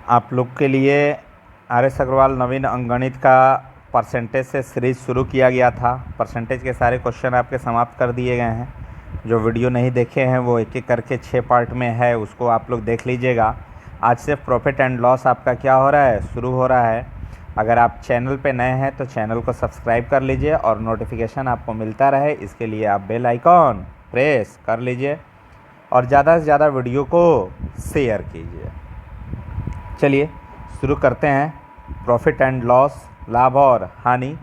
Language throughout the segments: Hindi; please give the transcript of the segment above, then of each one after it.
आप लोग के लिए आर.एस. अग्रवाल नवीन अंकगणित का परसेंटेज से सीरीज़ शुरू किया गया था। परसेंटेज के सारे क्वेश्चन आपके समाप्त कर दिए गए हैं। जो वीडियो नहीं देखे हैं वो एक एक करके 6 पार्ट में है, उसको आप लोग देख लीजिएगा। आज से प्रॉफिट एंड लॉस आपका क्या हो रहा है, शुरू हो रहा है। अगर आप चैनल पे नए हैं तो चैनल को सब्सक्राइब कर लीजिए और नोटिफिकेशन आपको मिलता रहे, इसके लिए आप बेल आइकॉन प्रेस कर लीजिए और ज़्यादा से ज़्यादा वीडियो को शेयर कीजिए। चलिए शुरू करते हैं। प्रॉफिट एंड लॉस, लाभ और हानि,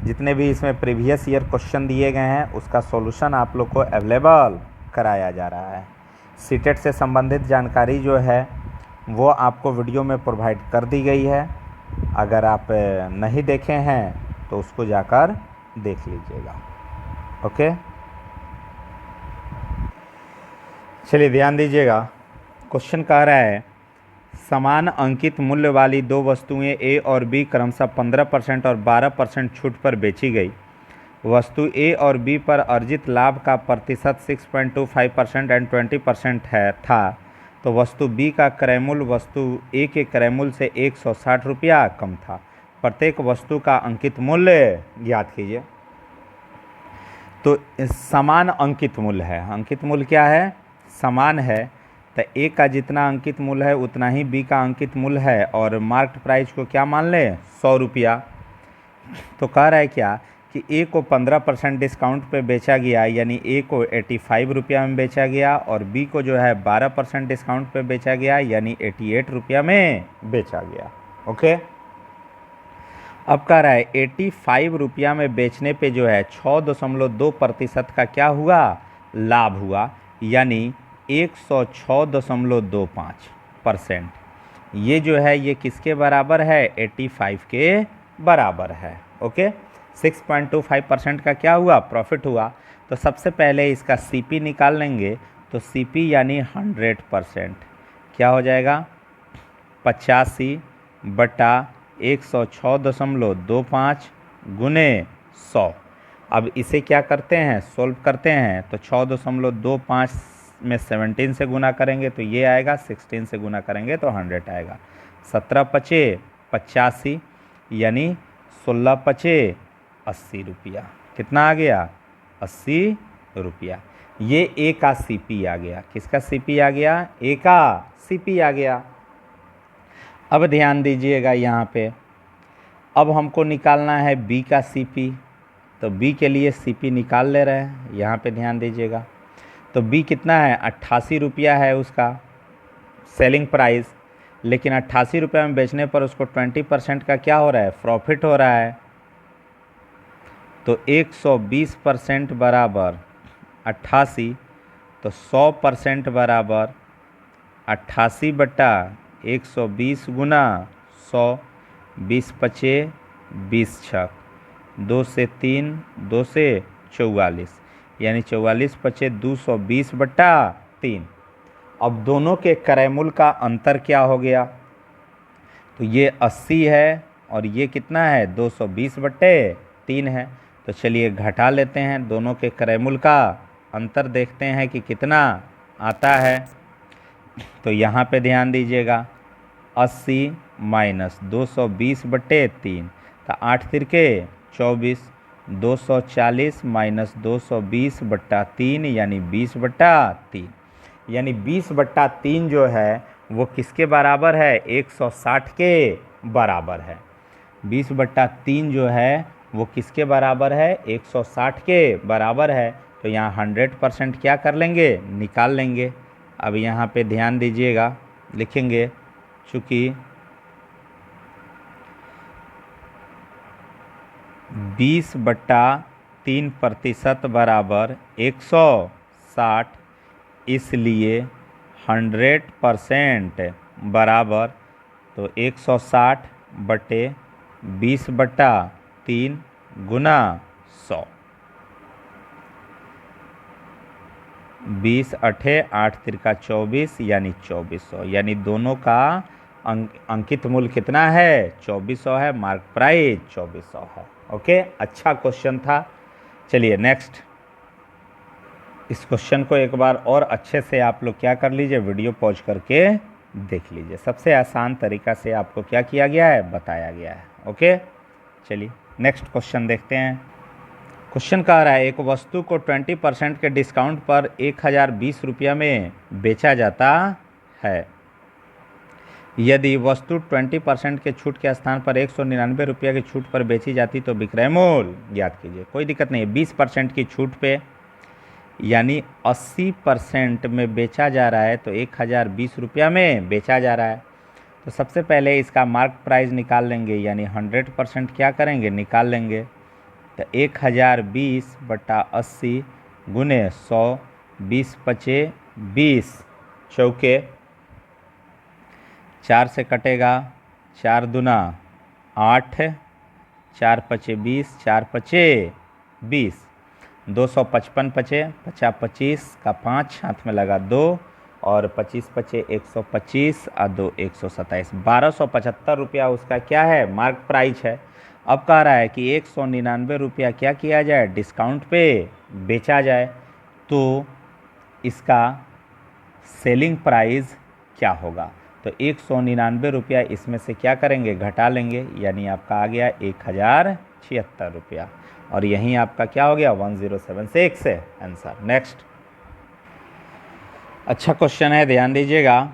जितने भी इसमें प्रीवियस ईयर क्वेश्चन दिए गए हैं उसका सॉल्यूशन आप लोग को अवेलेबल कराया जा रहा है। सीटेट से संबंधित जानकारी जो है वो आपको वीडियो में प्रोवाइड कर दी गई है। अगर आप नहीं देखे हैं तो उसको जाकर देख लीजिएगा। ओके, चलिए ध्यान दीजिएगा। क्वेश्चन कह रहा है समान अंकित मूल्य वाली दो वस्तुएं ए और बी क्रमशः 15% और 12% छूट पर बेची गई। वस्तु ए और बी पर अर्जित लाभ का प्रतिशत 6.25% एंड 20% था, तो वस्तु बी का क्रय मूल्य वस्तु ए के क्रय मूल्य से 160 रुपया कम था। प्रत्येक वस्तु का अंकित मूल्य ज्ञात कीजिए। तो समान अंकित मूल्य है। अंकित मूल्य क्या है? समान है। तो ए का जितना अंकित मूल्य है उतना ही बी का अंकित मूल्य है और मार्केट प्राइस को क्या मान लें, 100 रुपया। तो कह रहा है क्या कि ए को 15% डिस्काउंट पे बेचा गया, यानी ए को 85 रुपया में बेचा गया और बी को जो है 12% डिस्काउंट पे बेचा गया, यानी 88 रुपया में बेचा गया। ओके, अब कह रहा है 85 रुपया में बेचने पे जो है 6.2% का क्या हुआ, लाभ हुआ, यानी 106.25%। ये जो है ये किसके बराबर है, 85 के बराबर है। ओके, 6.25% का क्या हुआ, प्रॉफिट हुआ। तो सबसे पहले इसका सीपी निकाल लेंगे। तो सीपी यानी 100% क्या हो जाएगा, 85 बटा 106.25 गुने 100। अब इसे क्या करते हैं, सोल्व करते हैं। तो 6.25 में 17 से गुना करेंगे तो ये आएगा, 16 से गुना करेंगे तो 100 आएगा। 17 पचे 85, यानी 16 पचे 80 रुपया। कितना आ गया, 80 रुपया। ये ए का सीपी आ गया। किसका सीपी आ गया, ए का सीपी आ गया। अब ध्यान दीजिएगा यहाँ पे, अब हमको निकालना है बी का सीपी। तो बी के लिए सीपी निकाल ले रहे हैं। यहाँ पे ध्यान दीजिएगा। तो बी कितना है, 88 रुपया है उसका सेलिंग प्राइस, लेकिन 88 रुपया में बेचने पर उसको 20% का क्या हो रहा है, प्रॉफिट हो रहा है। तो 120% बराबर 88, तो 100% बराबर 88 बटा 120 गुना 100, 20 पचे 20 छक, 2 से 3, 2 से 44, यानी 44 पचे 220 बटा 3। अब दोनों के क्रय मूल्य का अंतर क्या हो गया, तो ये 80 है और ये कितना है, 220 बटे 3 है। तो चलिए घटा लेते हैं, दोनों के क्रय मूल्य का अंतर देखते हैं कि कितना आता है। तो यहाँ पे ध्यान दीजिएगा, 80 माइनस 220 बटे 3, तो 8 तिरके 24, 240 माइनस 220 बट्टा 3, यानी 20 बट्टा 3, यानी 20 बट्टा 3 जो है वो किसके बराबर है, 160 के बराबर है। 20 बट्टा 3 जो है वो किसके बराबर है, 160 के बराबर है। तो यहाँ 100% क्या कर लेंगे, निकाल लेंगे। अब यहाँ पे ध्यान दीजिएगा, लिखेंगे चूँकि 20 बट्टा 3% बराबर 160, इसलिए 100% बराबर, तो 160 बटे 20 बट्टा 3 गुना 100, 20 अठे 8 तिरका 24, यानी 2400, यानी दोनों का अंकित मूल्य कितना है, 2400 है। मार्क प्राइस 2400 है। ओके, अच्छा क्वेश्चन था। चलिए नेक्स्ट, इस क्वेश्चन को एक बार और अच्छे से आप लोग क्या कर लीजिए, वीडियो पॉज करके देख लीजिए, सबसे आसान तरीका से आपको क्या किया गया है, बताया गया है। ओके, चलिए नेक्स्ट क्वेश्चन देखते हैं। क्वेश्चन कह रहा है एक वस्तु को 20% के डिस्काउंट पर 1020 रुपया में बेचा जाता है। यदि वस्तु 20% के छूट के स्थान पर 199 रुपया की छूट पर बेची जाती तो विक्रय मूल्य ज्ञात कीजिए। कोई दिक्कत नहीं है, 20% की छूट पे यानी 80% में बेचा जा रहा है तो 1020 रुपया में बेचा जा रहा है। तो सबसे पहले इसका मार्क प्राइस निकाल लेंगे, यानी 100% क्या करेंगे, निकाल लेंगे। तो 1020 बटा 80 गुने 100, 20 पचे 20 चौके 4 से कटेगा, 4 दूना 8, 4 पचे 20, 4 पचे 20, 255 पचे 50 25 का 5 हाथ में लगा 2 और 25 पचे 125 और 2 127, 1275 रुपया उसका क्या है, मार्क प्राइस है। अब कह रहा है कि 199 रुपया क्या किया जाए, डिस्काउंट पे बेचा जाए, तो इसका सेलिंग प्राइस क्या होगा। तो 199 रुपया इसमें से क्या करेंगे, घटा लेंगे, यानी आपका आ गया 1076 रुपया, और यहीं आपका क्या हो गया, 1076 है आंसर। नेक्स्ट अच्छा क्वेश्चन है, ध्यान दीजिएगा।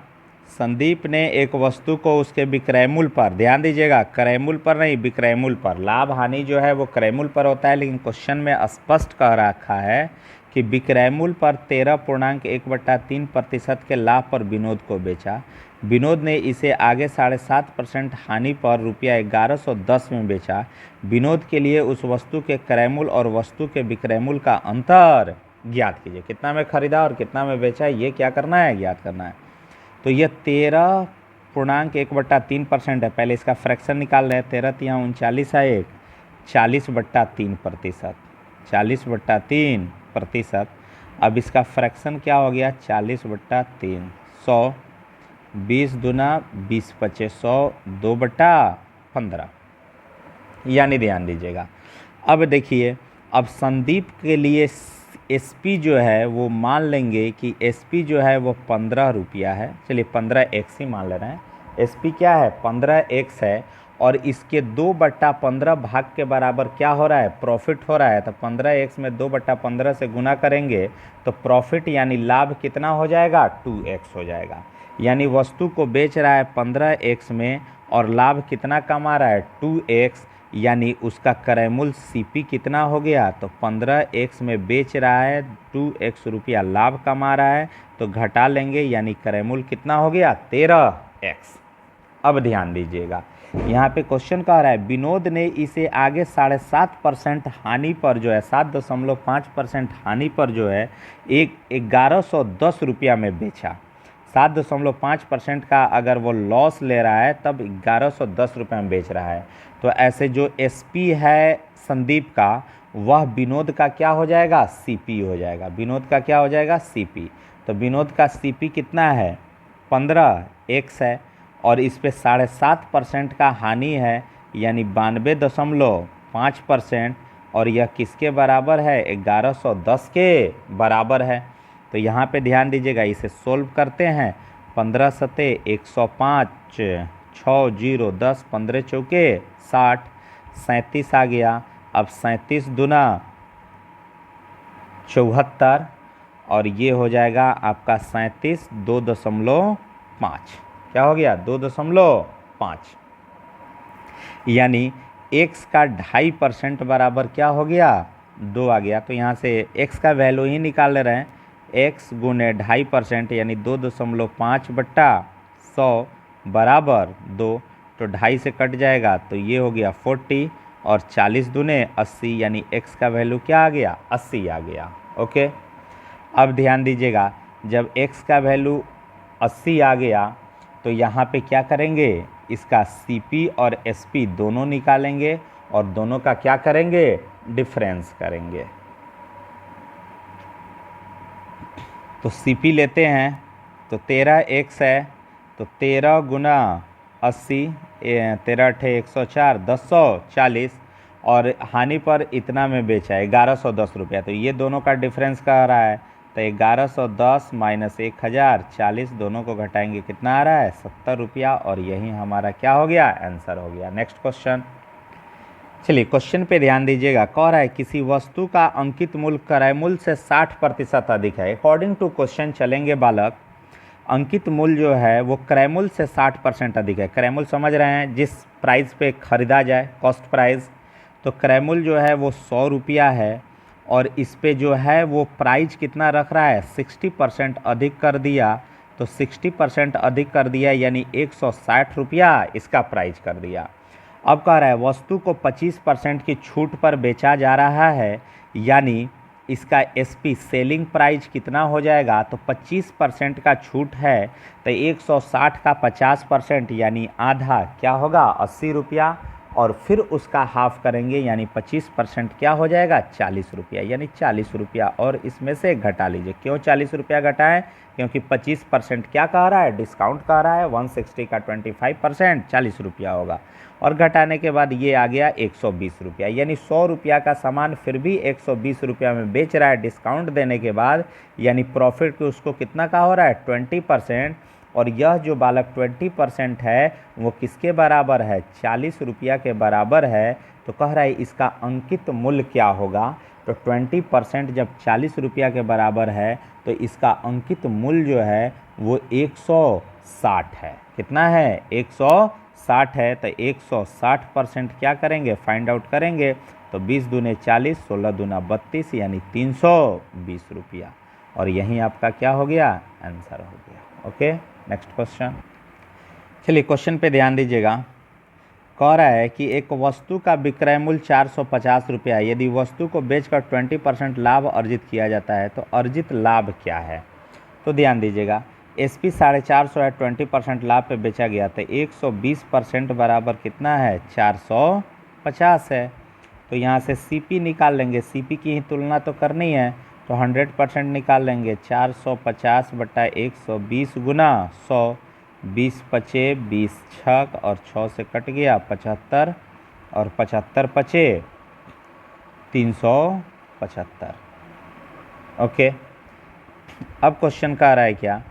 संदीप ने एक वस्तु को उसके विक्रय मूल्य पर, ध्यान दीजिएगा क्रय मूल्य पर नहीं, विक्रय मूल्य पर, लाभ हानि जो है वो क्रय मूल्य पर होता है, लेकिन क्वेश्चन में स्पष्ट कह रखा है कि विक्रय मूल्य पर 13.1/3% के लाभ पर विनोद को बेचा। विनोद ने इसे आगे 7.5% हानि पर रुपया 1110 में बेचा। विनोद के लिए उस वस्तु के क्रय मूल्य और वस्तु के विक्रय मूल्य का अंतर ज्ञात कीजिए। कितना में खरीदा और कितना में बेचा, ये क्या करना है, ज्ञात करना है। तो ये 13.1/3% है, पहले इसका फ्रैक्शन निकाल रहे हैं, 13 तिया 39 है, एक 40/3%, 40/3%। अब इसका फ्रैक्शन क्या हो गया, 40/3, 100, 20 दूना 20 पचे 100, 2/15, यानी ध्यान दीजिएगा। अब देखिए, अब संदीप के लिए एसपी जो है वो मान लेंगे कि एसपी जो है वो 15 रुपया है, चलिए 15x ही मान ले रहे हैं। एसपी क्या है, 15x है, और इसके 2/15 भाग के बराबर क्या हो रहा है, प्रॉफिट हो रहा है। तो 15x में 2/15 से गुना करेंगे तो प्रॉफिट यानी लाभ कितना हो जाएगा, 2x हो जाएगा। यानी वस्तु को बेच रहा है 15x में और लाभ कितना कमा रहा है, 2x, यानी उसका क्रय मूल्य सीपी कितना हो गया, तो 15x में बेच रहा है, 2x रुपया लाभ कमा रहा है, तो घटा लेंगे, यानी क्रय मूल्य कितना हो गया, 13x। अब ध्यान दीजिएगा, यहाँ पे क्वेश्चन कह रहा है विनोद ने इसे आगे 7.5% हानि पर जो है, 7.5% हानि पर जो है 1110 रुपया में बेचा। 7.5% का अगर वो लॉस ले रहा है तब 1110 रुपये में बेच रहा है। तो ऐसे जो एसपी है संदीप का, वह विनोद का क्या हो जाएगा, सीपी हो जाएगा। विनोद का क्या हो जाएगा, सीपी। तो विनोद का सीपी कितना है, 15x है, और इस पे 7.5% का हानि है, यानी 92.5%, और यह किसके बराबर है, 1110 के बराबर है। तो यहाँ पे ध्यान दीजिएगा, इसे सोल्व करते हैं, 15 सते 105, 6 0 10, 15 चौके 60, 37 आ गया। अब 37 दूना 74, और ये हो जाएगा आपका 37 2.5, क्या हो गया, 2.5, यानी x का 2.5% बराबर क्या हो गया, 2 आ गया। तो यहाँ से x का वैल्यू ही निकाल ले रहे हैं, x गुने 2.5% यानी 2.5/100 बराबर 2, तो 2.5 से कट जाएगा, तो ये हो गया 40, और 40 दूने 80, यानी x का वैल्यू क्या आ गया, 80 आ गया। ओके, अब ध्यान दीजिएगा, जब x का वैल्यू 80 आ गया तो यहाँ पे क्या करेंगे, इसका CP और SP दोनों निकालेंगे और दोनों का क्या करेंगे, डिफरेंस करेंगे। तो CP लेते हैं, तो 13x है, तो 13 गुना 80, 13 अठे 104, 1040, और हानि पर इतना में बेचा है 1110 रुपया, तो ये दोनों का डिफरेंस कह रहा है, तो 1110 माइनस 1000 40, दोनों को घटाएंगे कितना आ रहा है 70 रुपया, और यही हमारा क्या हो गया आंसर हो गया। नेक्स्ट क्वेश्चन, चलिए क्वेश्चन पे ध्यान दीजिएगा। कह रहा है किसी वस्तु का अंकित मूल्य क्रय मूल्य से 60% अधिक है। अकॉर्डिंग टू क्वेश्चन चलेंगे बालक, अंकित मूल्य जो है वो क्रय मूल्य से 60% अधिक है। क्रय मूल्य समझ रहे हैं, जिस प्राइस पे खरीदा जाए, कॉस्ट प्राइस। तो क्रय मूल्य जो है वो 100 रुपया है, और इस पे जो है वो प्राइस कितना रख रहा है 60% अधिक कर दिया। तो 60% अधिक कर दिया यानी 160 रुपया इसका प्राइस कर दिया। अब कह रहा है वस्तु को 25% की छूट पर बेचा जा रहा है, यानी इसका एसपी सेलिंग प्राइस कितना हो जाएगा। तो 25% का छूट है, तो 160 का 50% यानी आधा क्या होगा 80 रुपया, और फिर उसका हाफ करेंगे यानी 25% क्या हो जाएगा 40 रुपया, यानी 40 रुपया, और इसमें से घटा लीजिए। क्यों 40 रुपया घटाएं, क्योंकि 25% क्या कह रहा है डिस्काउंट कह रहा है। 160 का 25% 40 रुपया होगा, और घटाने के बाद ये आ गया 120 रुपया, यानी 100 रुपया का सामान फिर भी 120 रुपया में बेच रहा है डिस्काउंट देने के बाद, यानी प्रॉफिट को उसको कितना का हो रहा है 20%। और यह जो बालक 20% है वो किसके बराबर है 40 रुपया के बराबर है। तो कह रहा है इसका अंकित मूल्य क्या होगा। तो 20% जब 40 रुपया के बराबर है तो इसका अंकित मूल्य जो है वो 160 है। कितना है 160 है। तो 160% क्या करेंगे फाइंड आउट करेंगे। तो 20 दूने 40, 16 दूना 32 यानी 320 रुपया, और यही आपका क्या हो गया आंसर हो गया। Okay, next question. चलिए क्वेश्चन पे ध्यान दीजिएगा। कह रहा है कि एक वस्तु का विक्रय मूल्य 450 रुपया है। यदि वस्तु को बेचकर 20% लाभ अर्जित किया जाता है तो अर्जित लाभ क्या है। तो ध्यान दीजिएगा, एसपी 450 है, 20% लाभ पे बेचा गया, तो 120% बराबर कितना है 450 है। तो यहाँ से सीपी निकाल लेंगे, सीपी की ही तुलना तो करनी है, तो 100% निकाल लेंगे। 450 बटा 120 गुना 100, 20 पचे 20 छक और 6 से कट गया 75, और 75 पचे 375। ओके, अब क्वेश्चन का आ रहा है क्या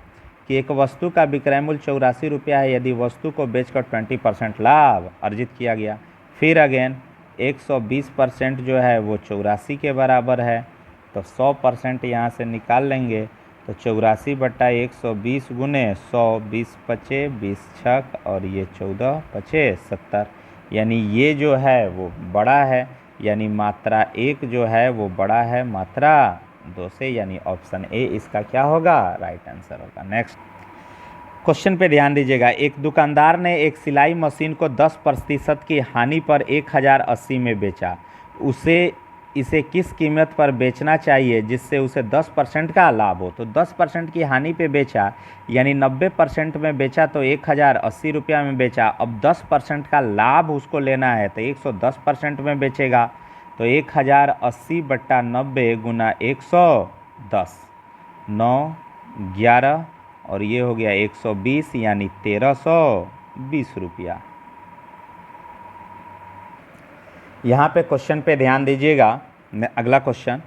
कि एक वस्तु का विक्रय मूल्य 84 रुपया है। यदि वस्तु को बेचकर 20% लाभ अर्जित किया गया, फिर अगेन 120% जो है वो 84 के बराबर है, तो 100% यहाँ से निकाल लेंगे। तो 84 बटा 120 गुने 100, 20 पचे 20 छक और ये 14 पचे 70, यानी ये जो है वो बड़ा है, यानी मात्रा 1 जो है वो बड़ा है मात्रा 2 से, यानी ऑप्शन ए इसका क्या होगा राइट आंसर होगा। नेक्स्ट क्वेश्चन पे ध्यान दीजिएगा। एक दुकानदार ने एक सिलाई मशीन को 10% की हानि पर 1080 में बेचा। इसे किस कीमत पर बेचना चाहिए जिससे उसे 10% का लाभ हो। तो 10% की हानि पे बेचा, यानी 90% में बेचा तो 1080 रुपया में बेचा। अब 10% का लाभ उसको लेना है तो 110% में बेचेगा। तो 1080 बट्टा 90 गुना 110, 9 11 और ये हो गया 120 यानी 1320 रुपया। यहाँ पे क्वेश्चन पे ध्यान दीजिएगा। अगला क्वेश्चन,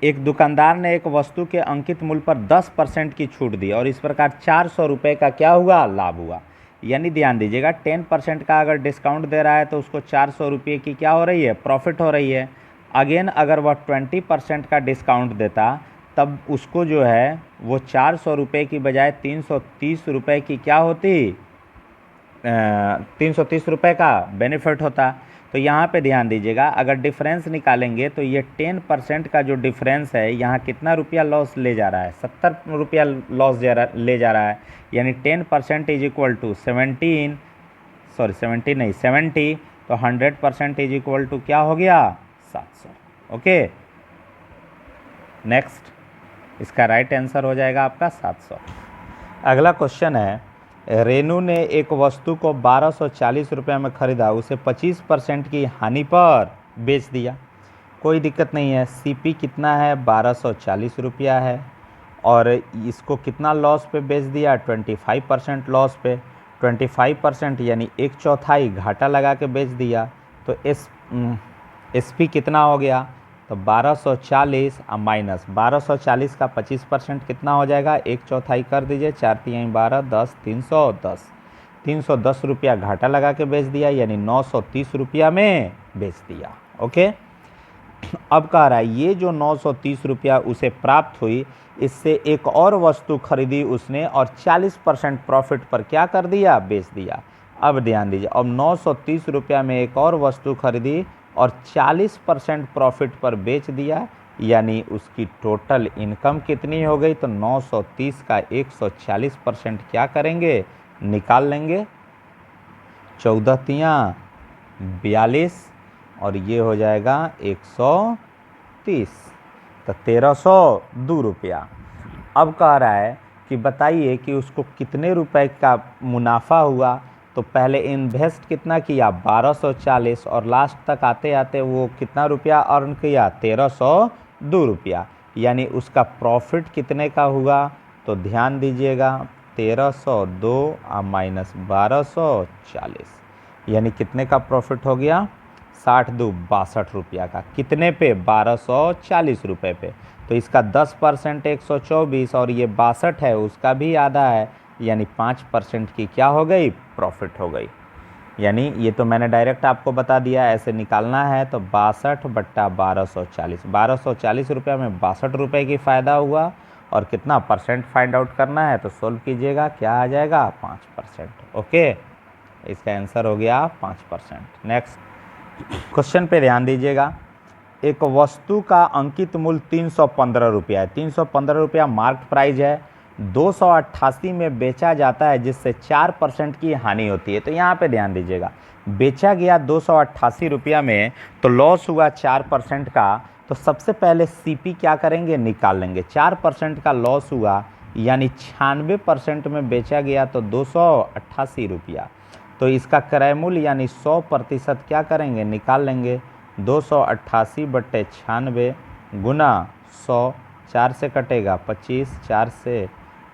एक दुकानदार ने एक वस्तु के अंकित मूल्य पर 10% की छूट दी और इस प्रकार 400 रुपये का क्या हुआ लाभ हुआ। यानी ध्यान दीजिएगा 10% का अगर डिस्काउंट दे रहा है तो उसको 400 रुपये की क्या हो रही है प्रॉफिट हो रही है। अगेन अगर वह 20% का डिस्काउंट देता तब उसको जो है वो 400 रुपये की बजाय 330 रुपये की क्या होती 330 रुपये का बेनिफिट होता। तो यहाँ पे ध्यान दीजिएगा, अगर डिफरेंस निकालेंगे तो ये 10% का जो डिफरेंस है यहाँ कितना रुपया लॉस ले जा रहा है 70 रुपया लॉस ले जा रहा है। यानी 10% इज इक्वल टू 70, तो 100% इज इक्वल टू क्या हो गया 700। ओके, नेक्स्ट इसका राइट आंसर हो जाएगा आपका 700। अगला क्वेश्चन है, रेनू ने एक वस्तु को 1240 रुपये में ख़रीदा, उसे 25% की हानि पर बेच दिया। कोई दिक्कत नहीं है, सीपी कितना है 1240 रुपया है और इसको कितना लॉस पे बेच दिया 25% लॉस पे। 25% यानी 1/4 घाटा लगा के बेच दिया। तो एसपी कितना हो गया, तो 1240 माइनस 1240 का 25% कितना हो जाएगा, 1/4 कर दीजिए, 4 तिहाई 12, 10, 310, 310 रुपया घाटा लगा के बेच दिया, यानी 930 रुपया में बेच दिया। ओके, अब कह रहा है ये जो 930 रुपया उसे प्राप्त हुई, इससे एक और वस्तु खरीदी उसने और 40% प्रॉफिट पर क्या कर दिया, बेच दिया। अब ध्यान दीजिए, अब 930 रुपया में एक और वस्तु खरीदी और 40% प्रॉफिट पर बेच दिया, यानी उसकी टोटल इनकम कितनी हो गई, तो 930 का 140% क्या करेंगे, निकाल लेंगे। 14 तिया 42 और ये हो जाएगा 130, तो 1302 रुपया। अब कह रहा है कि बताइए कि उसको कितने रुपए का मुनाफा हुआ। तो पहले इन्वेस्ट कितना किया, 1240, और लास्ट तक आते आते वो कितना रुपया अर्न किया, 1302 रुपया, यानी उसका प्रॉफिट कितने का हुआ। तो ध्यान दीजिएगा, 1302 माइनस 1240, यानी कितने का प्रॉफिट हो गया, 60 दू 62 रुपया का। कितने पे, 1240 रुपये पे। तो इसका 10% 124 और ये 62 है, उसका भी आधा है, यानी 5% की क्या हो गई, प्रॉफिट हो गई। यानी ये तो मैंने डायरेक्ट आपको बता दिया, ऐसे निकालना है तो 62 बट्टा 1240, 1240 रुपये में 62 रुपये की फ़ायदा हुआ, और कितना परसेंट फाइंड आउट करना है, तो सोल्व कीजिएगा, क्या आ जाएगा, 5%। ओके, इसका आंसर हो गया 5%। नेक्स्ट क्वेश्चन पे ध्यान दीजिएगा। एक वस्तु का अंकित मूल्य 315 रुपया है, 315 रुपया मार्केट प्राइस है, 288 में बेचा जाता है, जिससे 4% की हानि होती है। तो यहाँ पे ध्यान दीजिएगा, बेचा गया 288 रुपया में, तो लॉस हुआ 4% का। तो सबसे पहले सीपी क्या करेंगे, निकाल लेंगे। 4% का लॉस हुआ, यानी 96% में बेचा गया, तो 288 रुपया। तो इसका क्रय मूल्य यानी 100% क्या करेंगे, निकाल लेंगे। 288 बट्टे 96 गुना 100, 4 से कटेगा 25, 4 से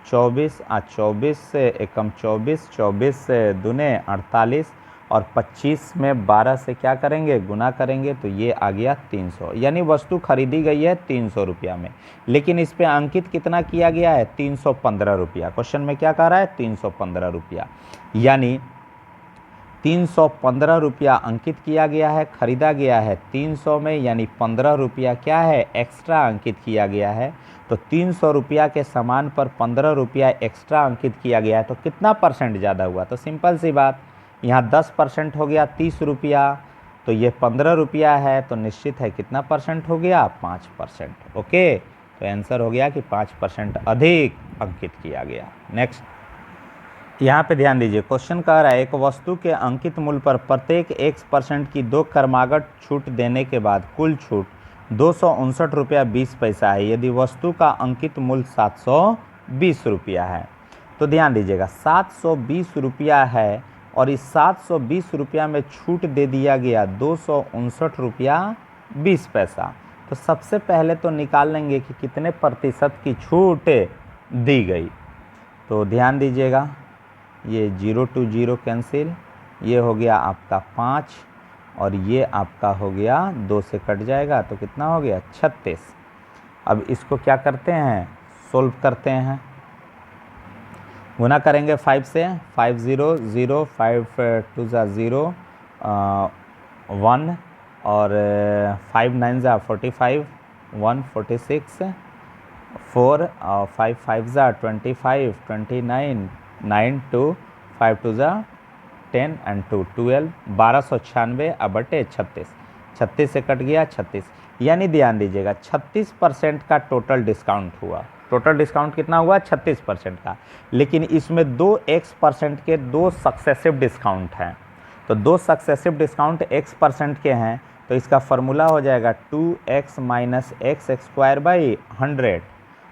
24, 24 से एकम 24, 24 से दूने 48, और 25 में 12 से क्या करेंगे, गुना करेंगे, तो ये आ गया 300। यानी वस्तु खरीदी गई है 300 रुपया में, लेकिन इस पे अंकित कितना किया गया है, 315 रुपया। क्वेश्चन में क्या कह रहा है, 315 रुपया, यानी 315 रुपया अंकित किया गया है, खरीदा गया है 300 में, यानी 15 रुपया क्या है, एक्स्ट्रा अंकित किया गया है। तो 300 रुपया के सामान पर 15 रुपया एक्स्ट्रा अंकित किया गया है, तो कितना परसेंट ज़्यादा हुआ। तो सिंपल सी बात, यहाँ 10% हो गया 30 रुपया, तो ये 15 रुपया है, तो निश्चित है कितना परसेंट हो गया, 5%। ओके, तो आंसर हो गया कि 5% अधिक अंकित किया गया। नेक्स्ट यहाँ पे ध्यान दीजिए, क्वेश्चन कह रहा है एक वस्तु के अंकित मूल्य पर प्रत्येक X% की 2 क्रमागत छूट देने के बाद कुल छूट 259 रुपया 20 पैसा है, यदि वस्तु का अंकित मूल्य 720 रुपया है। तो ध्यान दीजिएगा, 720 रुपया है, और इस 720 रुपया में छूट दे दिया गया 259 रुपया 20 पैसा। तो सबसे पहले तो निकाल लेंगे कि कितने प्रतिशत की छूट दी गई। तो ध्यान दीजिएगा, ये 0 to 0 कैंसिल, ये हो गया आपका 5, और ये आपका हो गया 2 से कट जाएगा, तो कितना हो गया, 36। अब इसको क्या करते हैं, सोल्व करते हैं। गुना करेंगे 5 से, 5 0 0, 5 2 0 1, और 5 9 45, 1 46, 4 और 5 5 25, 29, 9 2, 5 2 10 एंड 2 12, 1296 बटे 36, 36 से कट गया 36, यानी ध्यान दीजिएगा 36% का टोटल डिस्काउंट हुआ। टोटल डिस्काउंट कितना हुआ, 36% का, लेकिन इसमें 2x% के 2 सक्सेसिव डिस्काउंट हैं। तो 2 सक्सेसिव डिस्काउंट x% के हैं, तो इसका फॉर्मूला हो जाएगा 2x minus x square by 100,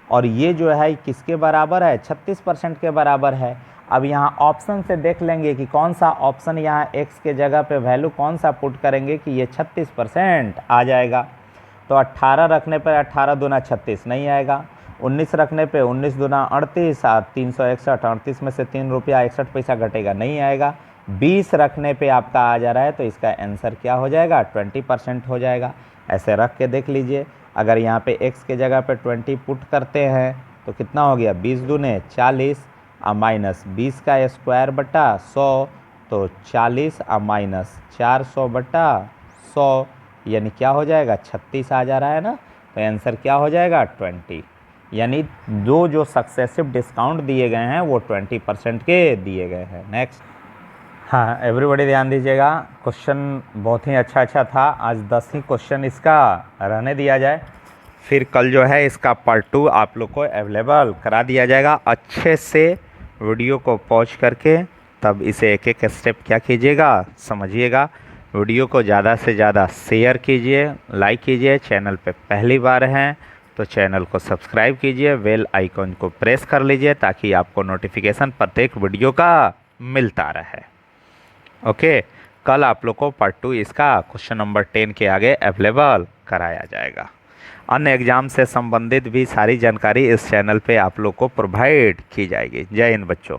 और ये जो है किसके बराबर है, 36% के बराबर है। अब यहाँ ऑप्शन से देख लेंगे कि कौन सा ऑप्शन यहाँ x के जगह पे वैल्यू कौन सा पुट करेंगे कि ये 36% आ जाएगा। तो 18 रखने पर 18 दूना 36 नहीं आएगा, 19 रखने पे 19 दूना 38, 361, 38 में से 3 रुपया 61 पैसा घटेगा, नहीं आएगा। 20 रखने पे आपका आ जा रहा है तो इसका आंसर क्या हो जाएगा, 20% हो जाएगा। ऐसे रख के देख लीजिए, अगर यहाँ पे x के जगह पे 20 पुट करते हैं तो कितना हो गया, 20 दूने 40 माइनस 20 का स्क्वायर बटा 100, तो 40 माइनस 400 बटा 100, यानी क्या हो जाएगा, 36 आ जा रहा है ना। तो आंसर क्या हो जाएगा, 20। यानी दो जो सक्सेसिव डिस्काउंट दिए गए हैं वो 20% के दिए गए हैं। नेक्स्ट, हाँ एवरीबॉडी ध्यान दीजिएगा, क्वेश्चन बहुत ही अच्छा था। आज 10 ही क्वेश्चन इसका रहने दिया जाए, फिर कल जो है इसका पार्ट 2 आप लोग को अवेलेबल करा दिया जाएगा। अच्छे से वीडियो को पॉज करके तब इसे एक एक स्टेप क्या कीजिएगा, समझिएगा। वीडियो को ज़्यादा से ज़्यादा शेयर कीजिए, लाइक कीजिए। चैनल पे पहली बार हैं तो चैनल को सब्सक्राइब कीजिए, बेल आइकन को प्रेस कर लीजिए ताकि आपको नोटिफिकेशन प्रत्येक वीडियो का मिलता रहे। ओके, कल आप लोग को पार्ट 2 इसका क्वेश्चन नंबर 10 के आगे अवेलेबल कराया जाएगा। अन्य एग्ज़ाम से संबंधित भी सारी जानकारी इस चैनल पे आप लोग को प्रोवाइड की जाएगी। जय हिंद बच्चों।